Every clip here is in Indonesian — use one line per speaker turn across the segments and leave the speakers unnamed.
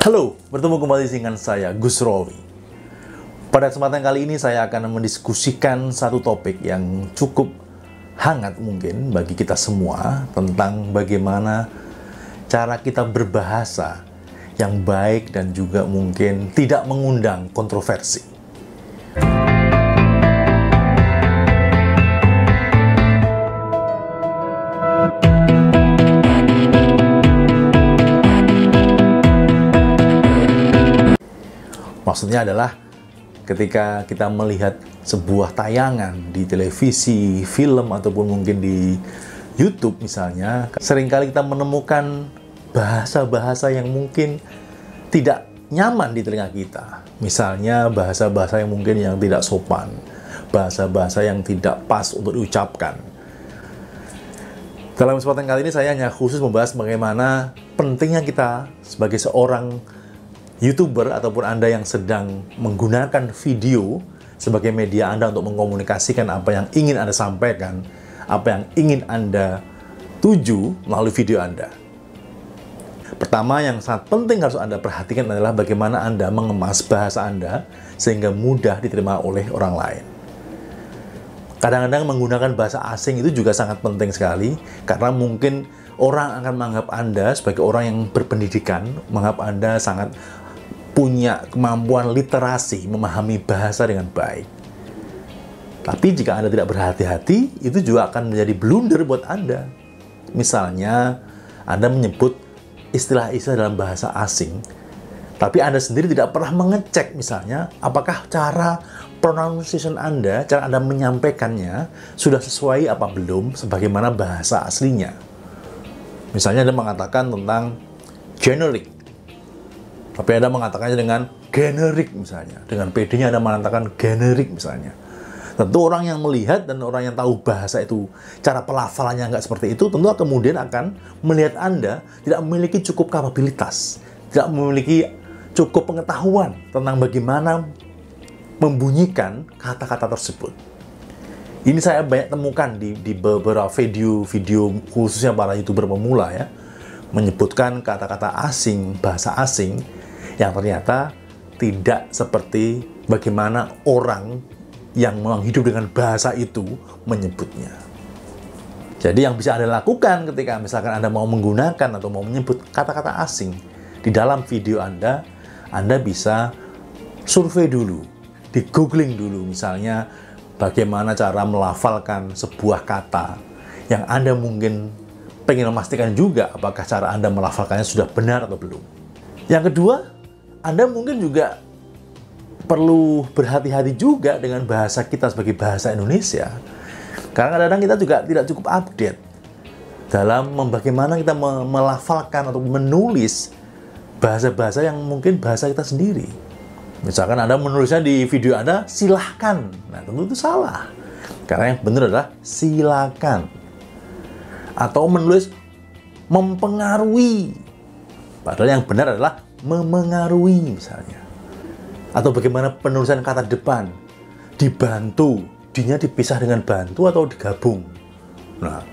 Halo, bertemu kembali dengan saya, Gus Rowi. Pada kesempatan kali ini saya akan mendiskusikan satu topik yang cukup hangat mungkin bagi kita semua tentang bagaimana cara kita berbahasa yang baik dan juga mungkin tidak mengundang kontroversi. Maksudnya adalah ketika kita melihat sebuah tayangan di televisi, film, ataupun mungkin di YouTube misalnya, seringkali kita menemukan bahasa-bahasa yang mungkin tidak nyaman di telinga kita. Misalnya bahasa-bahasa yang mungkin yang tidak sopan, bahasa-bahasa yang tidak pas untuk diucapkan. Dalam kesempatan kali ini saya hanya khusus membahas bagaimana pentingnya kita sebagai seorang YouTuber ataupun Anda yang sedang menggunakan video sebagai media Anda untuk mengkomunikasikan apa yang ingin Anda sampaikan, apa yang ingin Anda tuju melalui video Anda. Pertama yang sangat penting harus Anda perhatikan adalah bagaimana Anda mengemas bahasa Anda sehingga mudah diterima oleh orang lain. Kadang-kadang menggunakan bahasa asing itu juga sangat penting sekali karena mungkin orang akan menganggap Anda sebagai orang yang berpendidikan, menganggap Anda sangat punya kemampuan literasi, memahami bahasa dengan baik. Tapi jika Anda tidak berhati-hati, itu juga akan menjadi blunder buat Anda. Misalnya, Anda menyebut istilah-istilah dalam bahasa asing, tapi Anda sendiri tidak pernah mengecek misalnya, apakah cara pronunciation Anda, cara Anda menyampaikannya, sudah sesuai apa belum sebagaimana bahasa aslinya. Misalnya Anda mengatakan tentang generic, tapi Anda mengatakannya dengan generik misalnya. Dengan PD-nya Anda mengatakan generik misalnya. Tentu orang yang melihat dan orang yang tahu bahasa itu, cara pelafalannya nggak seperti itu, tentu kemudian akan melihat Anda tidak memiliki cukup kapabilitas, tidak memiliki cukup pengetahuan tentang bagaimana membunyikan kata-kata tersebut. Ini saya banyak temukan di beberapa video khususnya para YouTuber pemula ya, menyebutkan kata-kata asing, bahasa asing, yang ternyata tidak seperti bagaimana orang yang memang hidup dengan bahasa itu menyebutnya. Jadi yang bisa Anda lakukan ketika misalkan Anda mau menggunakan atau mau menyebut kata-kata asing di dalam video Anda bisa survei dulu, di googling dulu misalnya bagaimana cara melafalkan sebuah kata yang Anda mungkin pengen memastikan juga apakah cara Anda melafalkannya sudah benar atau belum. Yang kedua, Anda mungkin juga perlu berhati-hati juga dengan bahasa kita sebagai bahasa Indonesia. Karena kadang-kadang kita juga tidak cukup update dalam bagaimana kita melafalkan atau menulis bahasa-bahasa yang mungkin bahasa kita sendiri. Misalkan Anda menulisnya di video Anda, silahkan. Nah, tentu itu salah. Karena yang benar adalah silakan. Atau menulis mempengaruhi, padahal yang benar adalah memengaruhi misalnya. Atau bagaimana penulisan kata depan, dibantu, D-nya dipisah dengan bantu atau digabung. Nah,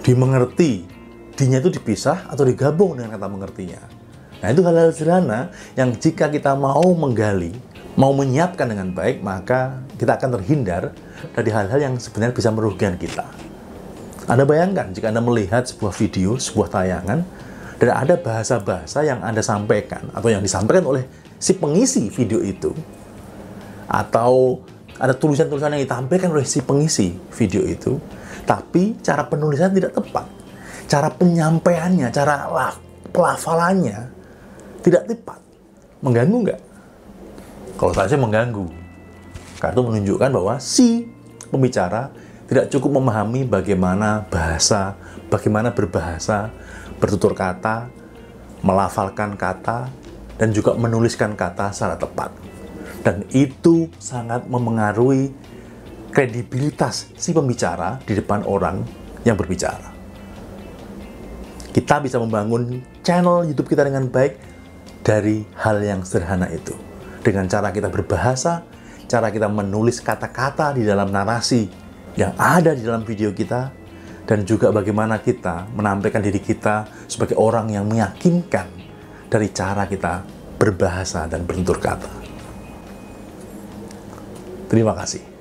dimengerti, D-nya itu dipisah atau digabung dengan kata mengertinya. Nah, itu hal-hal sederhana yang jika kita mau menggali, mau menyiapkan dengan baik, maka kita akan terhindar dari hal-hal yang sebenarnya bisa merugikan kita. Anda bayangkan jika Anda melihat sebuah video, sebuah tayangan, dan ada bahasa-bahasa yang Anda sampaikan, atau yang disampaikan oleh si pengisi video itu, atau ada tulisan-tulisan yang ditampilkan oleh si pengisi video itu, tapi cara penulisan tidak tepat, cara penyampaiannya, cara pelafalannya tidak tepat. Mengganggu nggak? Kalau saya mengganggu, karena itu menunjukkan bahwa si pembicara tidak cukup memahami bagaimana bahasa, bagaimana berbahasa, bertutur kata, melafalkan kata, dan juga menuliskan kata secara tepat. Dan itu sangat memengaruhi kredibilitas si pembicara di depan orang yang berbicara. Kita bisa membangun channel YouTube kita dengan baik dari hal yang sederhana itu. Dengan cara kita berbahasa, cara kita menulis kata-kata di dalam narasi yang ada di dalam video kita, dan juga bagaimana kita menampilkan diri kita sebagai orang yang meyakinkan dari cara kita berbahasa dan bertutur kata. Terima kasih.